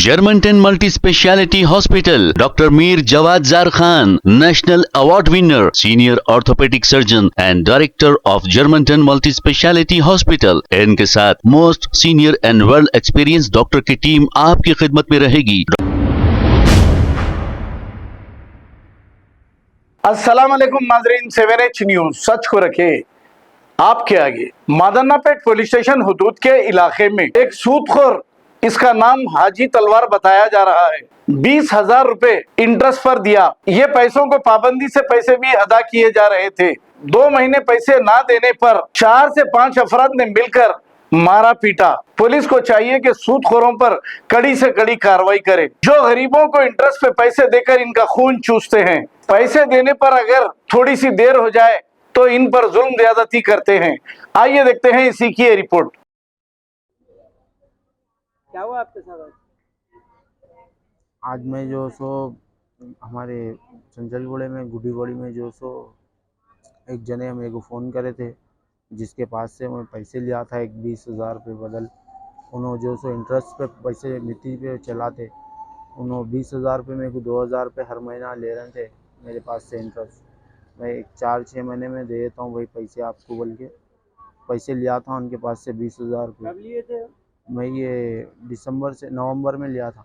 Germantown Multi Speciality Hospital, Dr. Mir Jawad Zar Khan, National Award winner, Senior Orthopedic Surgeon and Director of Germantown Multi Speciality Hospital। इनके साथ most senior and well experience doctor की team आपकी खिदमत में रहेगी। अस्सलाम वालेकुम नाजरीन, 7H न्यूज सच को रखे आपके आगे। मादन्नापेट पुलिस स्टेशन हुदूद के इलाके में एक सूदखोर, इसका नाम हाजी तलवार बताया जा रहा है, 20,000 रुपए इंटरेस्ट पर दिया। ये पैसों को पाबंदी से पैसे भी अदा किए जा रहे थे। 2 महीने पैसे ना देने पर 4 से 5 अफराद ने मिलकर मारा पीटा। पुलिस को चाहिए कि सूदखोरों पर कड़ी से कड़ी कार्रवाई करे, जो गरीबों को इंटरेस्ट पे पैसे देकर इनका खून चूसते हैं। पैसे देने पर अगर थोड़ी सी देर हो जाए तो इन पर जुल्म ज्यादती करते हैं। आइए देखते हैं इसी की ये रिपोर्ट। क्या हुआ आपके साथ? आज मैं जो सो हमारे चंचलगुड़े में गुडीबड़ी में जो सो एक जने मेरे को फ़ोन करे थे, जिसके पास से मैं पैसे लिया था, एक 20,000 रुपये बदल। उन्होंने जो सो इंटरेस्ट पे पैसे नीति पे चलाते, उन्होंने 20,000 रुपये मेरे को 2,000 रुपये हर महीना ले रहे थे मेरे पास से इंटरेस्ट। मैं 4-6 महीने में दे देता हूँ वही पैसे आपको बोल के पैसे लिया था उनके पास से 20,000 रुपये। कब लिए थे? मैं ये नवंबर में लिया था,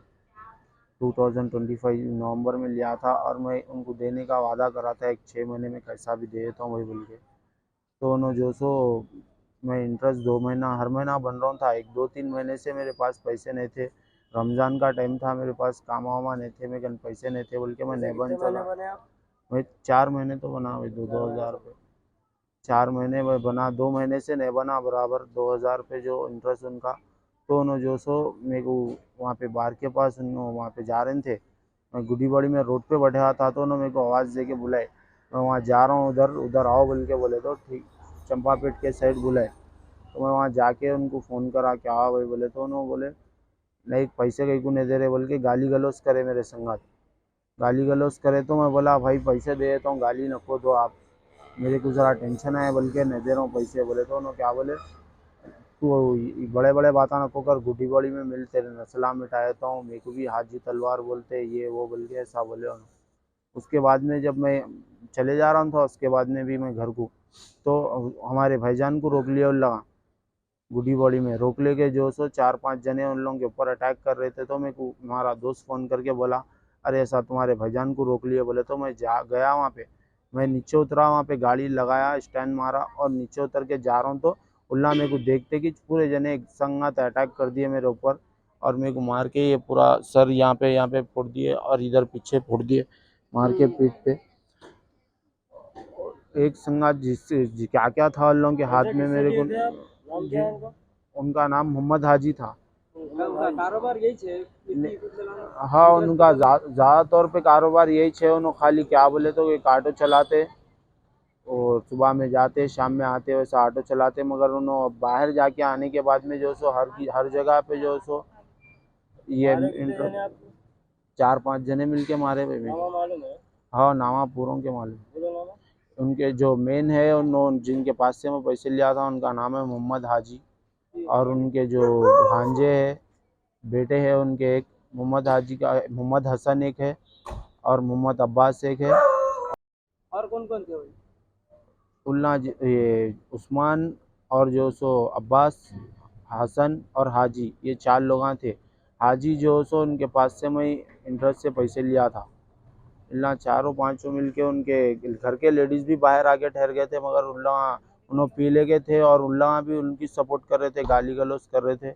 2025 नवंबर में लिया था, और मैं उनको देने का वादा करा था एक 6 महीने में कैसा भी दे देता हूँ वही बोल के। तो उन्होंने जो सो मैं इंटरेस्ट 2 महीना हर महीना बन रहा था। 1-2-3 महीने से मेरे पास पैसे नहीं थे। रमज़ान का टाइम था, मेरे पास काम वामा नहीं थे, मेरे पैसे नहीं थे बोल के मैं नहीं बन चला। मैं 4 महीने तो बना भाई 2,000 रुपये। 4 महीने में बना, 2 महीने से नहीं बना बराबर 2,000 रुपये जो इंटरेस्ट उनका। तो उन्होंने जो सो मेरे को वहाँ पे बार के पास वहाँ पे जा रहे थे, मैं गुडीबड़ी में रोड पे बैठा था, तो उन्होंने मेरे को आवाज़ दे के बुलाए, मैं वहाँ जा रहा हूँ, उधर आओ बोल के बोले। तो ठीक चंपापेट के साइड बुलाए, तो मैं वहाँ जाके उनको फ़ोन करा, क्या हुआ भाई बोले। तो उन्होंने बोले नहीं पैसे कहीं को नहीं दे रहे बोल के गाली गलौज करे मेरे संगत, गाली गलौज करे। तो मैं बोला भाई पैसे दे देता हूँ, गाली नको दो आप, मेरे को ज़रा टेंशन है बोल के नहीं दे रहा हूँ पैसे बोले। तो उन्होंने क्या बोले, तू बड़े बड़े बात नको कर, गुडीबड़ी में मिल तेरे नस्ला मिटा देता हूँ, मेरे को भी हाजी तलवार बोलते ये वो बोल के ऐसा बोले उन्होंने। उसके बाद में जब मैं चले जा रहा था, उसके बाद में भी मैं घर को, तो हमारे भाईजान को रोक लिया उन लगा गुडीबड़ी में। रोक ले के जो सो 4-5 जने उन लोगों के ऊपर अटैक कर रहे थे। तो मेरे को हमारा दोस्त फ़ोन करके बोला अरे ऐसा तुम्हारे भाईजान को रोक लिए बोले। तो मैं गया वहाँ पे, मैं नीचे उतरा, वहाँ पे गाड़ी लगाया, स्टैंड मारा और नीचे उतर के जा रहा हूँ, तो उल्ला मेरे को देखते कि पूरे जने एक संगत अटैक कर दिए मेरे ऊपर, और मेरे को मार के ये पूरा सर यहाँ पे फोड़ दिए और इधर पीछे फोड़ दिए मार के पीठ पे। एक संगत क्या क्या था उन लोगों के हाथ में मेरे को, उनका नाम मोहम्मद हाजी था। उनका कारोबार यही है? हाँ, उनका ज़्यादा तौर पे कारोबार यही है। उन्होंने खाली क्या बोले तो एक ऑटो चलाते और सुबह में जाते शाम में आते, वैसा ऑटो चलाते। मगर उन्होंने बाहर जाके आने के बाद में जो सो हर जगह पे जो सो ये 4-5 जने मिल के मारे भाई मेरे। हाँ, नामा पूरों के मालूम। उनके जो मेन है उन्होंने जिनके पास से मैं पैसे लिया था उनका नाम है मोहम्मद हाजी, और उनके जो भांजे है बेटे हैं उनके, एक मोहम्मद हाजी का मोहम्मद हसन एक है और मोहम्मद अब्बास एक है। और कौन कौन थे भाई? उल्ला ये उस्मान और जो सो अब्बास, हसन और हाजी, ये 4 लोग थे। हाजी जो सो उनके पास से मैं इंटरेस्ट से पैसे लिया था। इल्ला 4-5 मिल के उनके घर के लेडीज़ भी बाहर आके ठहर गए थे, मगर उन्होंने पी ले गए थे और उल्ला भी उनकी सपोर्ट कर रहे थे, गाली गलौज कर रहे थे।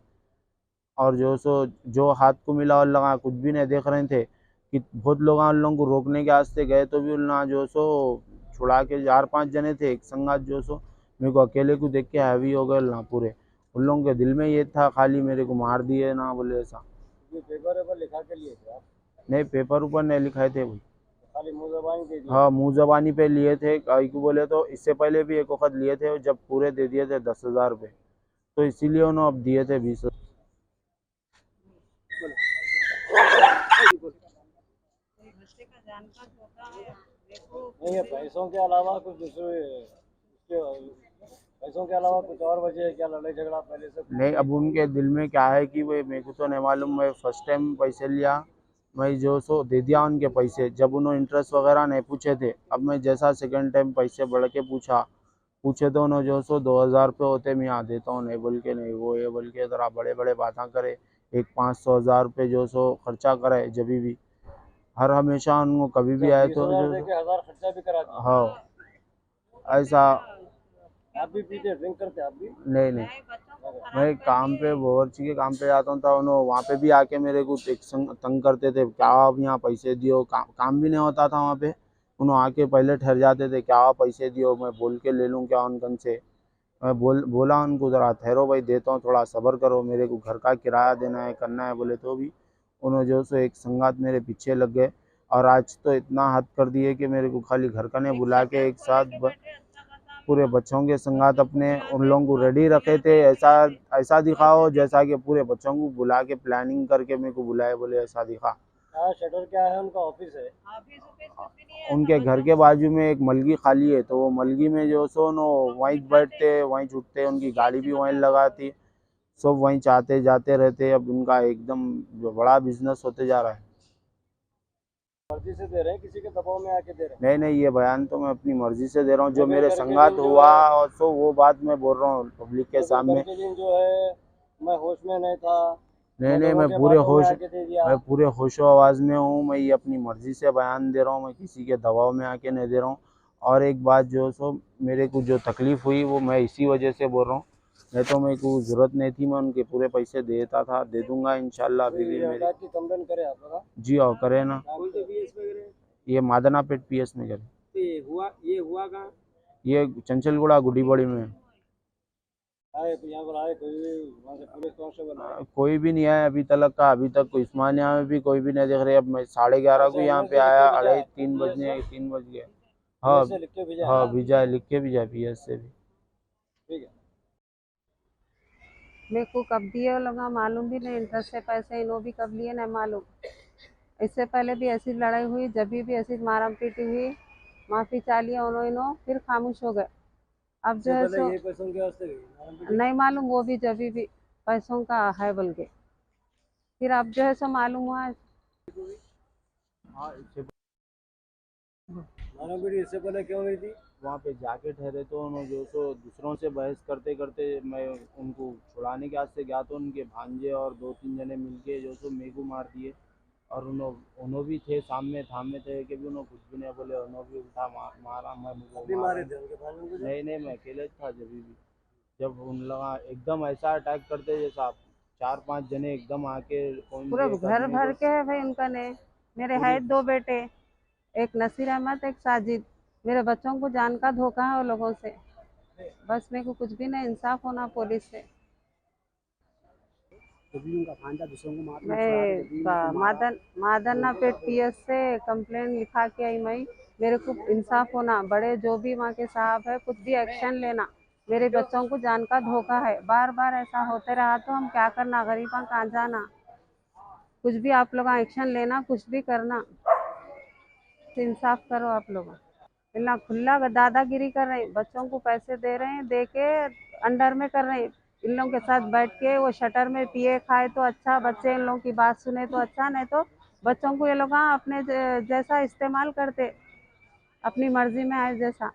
और जो सो जो हाथ को मिला उन लोग कुछ भी नहीं देख रहे थे कि बहुत लोग उन लोगों को रोकने के वास्ते गए, तो भी उन जो सो छुड़ा के 4-5 जने थे एक संगात जो सो मेरे को अकेले को देख के हैवी हो गए ना पूरे। उन लोगों के दिल में ये था खाली मेरे को मार दिए ना बोले ऐसा। पेपर लिखा के लिए थे आप? नहीं, पेपर ऊपर नहीं लिखाए थे भाई, खाली मुंह ज़बानी के लिए? हाँ, मुँह ज़बानी पे लिए थे। को बोले तो इससे पहले भी एक वक्त लिए थे, जब पूरे दे दिए थे 10,000 रुपये, तो इसीलिए उन्होंने अब दिए थे 20। नहीं, पैसों के अलावा कुछ दूसरे पैसों के अलावा कुछ और वजह है क्या, लड़ाई झगड़ा पहले से? नहीं, अब उनके दिल में क्या है कि भाई मेरे को तो नहीं मालूम। मैं फर्स्ट टाइम पैसे लिया, मैं जो सो दे दिया उनके पैसे, जब उन्होंने इंटरेस्ट वगैरह नहीं पूछे थे। अब मैं जैसा सेकंड टाइम पैसे बढ़ के पूछे तो उन्होंने जो सो 2000 रुपये होते मैं यहाँ देता हूँ, नहीं बोल के नहीं, वो ये बोल के ज़रा बड़े बड़े बातें करे। एक 500-1000 रुपये जो सो खर्चा करे जब भी, हर हमेशा उनको कभी भी आए तो 20,000 जो देके 1000 खर्चा भी करा दिया। हाँ, ऐसा आप भी पीते ड्रिंक करते आप भी? नहीं नहीं, मैं काम पे बावर्ची के काम पे जाता हूँ तो उन्होंने वहाँ पे भी आके मेरे को तंग करते थे, क्या आप यहाँ पैसे दियो, काम भी नहीं होता था वहाँ पे। उन्होंने आके पहले ठहर जाते थे, क्या आप पैसे दियो, मैं बोल के ले लूँ क्या उनकन से। मैं बोला उनको ज़रा ठहरो भाई, देता हूँ, थोड़ा सब्र करो, मेरे को घर का किराया देना है, करना है बोले तो भी उन्होंने जो सो एक संगात मेरे पीछे लग गए। और आज तो इतना हद कर दिए कि मेरे को खाली घर का नहीं बुला के एक साथ पूरे बच्चों के संगात अपने उन लोगों को रेडी रखे थे। ऐसा दिखाओ जैसा कि पूरे बच्चों को बुला के प्लानिंग करके मेरे को बुलाए, बोले ऐसा दिखा। शटर क्या है उनका? ऑफिस है? उनके घर के बाजू में एक मलगी खाली है, तो वो मलगी में जो सो नो वहीं बैठते वहीं छुटते, उनकी गाड़ी भी वहीं लगाती, सब वहीं चाहते जाते रहते। अब उनका एकदम बड़ा बिजनेस होते जा रहा है। मर्जी से दे रहे हैं, किसी के दबाव में आके दे रहे हैं? नहीं नहीं, ये बयान तो मैं अपनी मर्जी से दे रहा हूँ, जो मगर मेरे घर के संगात दिन जो हुआ है- और तो वो बात मैं बोल रहा हूँ पब्लिक के मगर सामने। घर के दिन जो है मैं होश में नहीं था, नहीं नहीं, लोगों मैं के पूरे बातों में होश आके दे दिया। मैं पूरे होशो आवाज़ में हूँ। मैं ये अपनी मर्जी से बयान दे रहा हूँ, मैं किसी के दबाव में आके नहीं दे रहा हूँ। और एक बात जो सो मेरे को जो तकलीफ़ हुई वो मैं इसी वजह से बोल रहा हूँ, नहीं तो मेरे को ज़रूरत नहीं थी, मैं उनके पूरे पैसे देता था, दे दूंगा इंशाल्लाह। अभी भी ये मेरे हड़ताल की कंप्लेन करे आप लोग? जी और करे ना, कौन से बीएस में करे? ये मादनापेट PS में करे, तो ये हुआ कहाँ? ये चंचलगुड़ा गुडीबड़ी में। आए तो यहाँ पर आए कोई भी वहाँ से पुलिस कांस्टेबल आए? कोई भी नहीं आया अभी तक का, अभी तक कोई उस्मानिया में भी कोई भी नहीं देख रहे। अब मैं 11:30 को यहाँ पे आया, 3 बज गए। हाँ से लिख के भेजा? हाँ, भेजा, लिख के भेजा PS से भी। ठीक है। मेरे को कब दिए वो लोग मालूम भी नहीं, इंटरेस्ट से पैसे इन्हों भी कब लिए नहीं मालूम। इससे पहले भी ऐसी लड़ाई हुई, जब भी ऐसी मारा पीटी हुई, माफ़ी चाह लिया उन्होंने, फिर खामोश हो गए। अब जो है सो ये पैसों के वास्ते गई? नहीं मालूम, वो भी जब भी पैसों का है बोल के, फिर अब जो है सो मालूम हुआ। मारा पीटी इससे पहले क्यों हुई थी? वहाँ पे जाके ठहरे तो उन्होंने जो सो दूसरों से बहस करते करते मैं उनको छुड़ाने के वास्ते गया तो उनके भांजे और 2-3 जने मिलके जो सो मेरे को मार दिए। और उन्होंने भी थे सामने, थामे थे कि भी उन्होंने कुछ भी नहीं बोले, उन्होंने भी उल्टा मारा। मैं अभी मारे थे उनके भाइयों को? नहीं, मैं अकेले था जब उन लोग एकदम ऐसा अटैक करते जैसा 4-5 जने एकदम आके पूरा घर भर के है भाई उनका ने। मेरे है 2 बेटे, एक नसीर अहमद, एक साजिद। मेरे बच्चों को जान का धोखा है वो लोगों से। बस मेरे को कुछ भी नहीं, इंसाफ होना पुलिस से। उनका भांजा दूसरों को मैं मादनापेट PS से कंप्लेन लिखा के आई। मेरे को इंसाफ होना, बड़े जो भी वहाँ के साहब है कुछ भी एक्शन लेना। मेरे बच्चों को जान का धोखा है, बार बार ऐसा होते रहा तो हम क्या करना, गरीबा कहाँ जाना। कुछ भी आप लोग एक्शन लेना, कुछ भी करना, इंसाफ करो आप लोग। इतना खुला दादागिरी कर रहे हैं, बच्चों को पैसे दे रहे हैं, दे के अंडर में कर रहे हैं। इन लोगों के साथ बैठ के वो शटर में पिए खाए तो अच्छा, बच्चे इन लोगों की बात सुने तो अच्छा, नहीं तो बच्चों को ये लोग अपने जैसा इस्तेमाल करते, अपनी मर्जी में आए जैसा।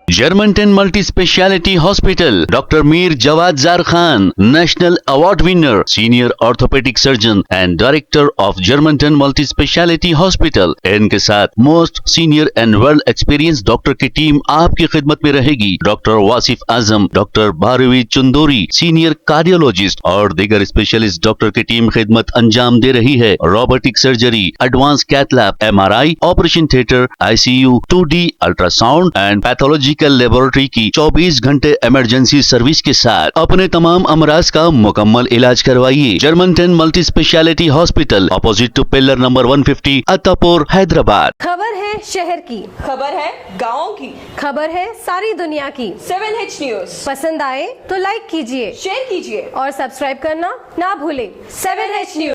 Germantown Multi Speciality Hospital, Dr. Mir Jawad Zar Khan, National Award winner, Senior Orthopedic Surgeon and Director of Germantown Multi Speciality Hospital। इनके साथ most senior and world experience doctor की टीम आपकी खिदमत में रहेगी। Doctor Wasif Azam, doctor Bharvi Chandori, senior cardiologist और दीगर specialist doctor की टीम खिदमत अंजाम दे रही है। Robotic surgery, advance cath lab, MRI, operation theatre, ICU, 2D ultrasound and pathological laboratory की 24 घंटे इमरजेंसी सर्विस के साथ अपने तमाम अमराज का मुकम्मल इलाज करवाइए। Germanten multi speciality hospital, opposite to pillar number 150, Attapur, Hyderabad. खबर है शहर की, खबर है गाँव की, खबर है सारी दुनिया की। 7H न्यूज पसंद आए तो लाइक कीजिए, शेयर कीजिए और सब्सक्राइब करना ना भूलें। 7H news.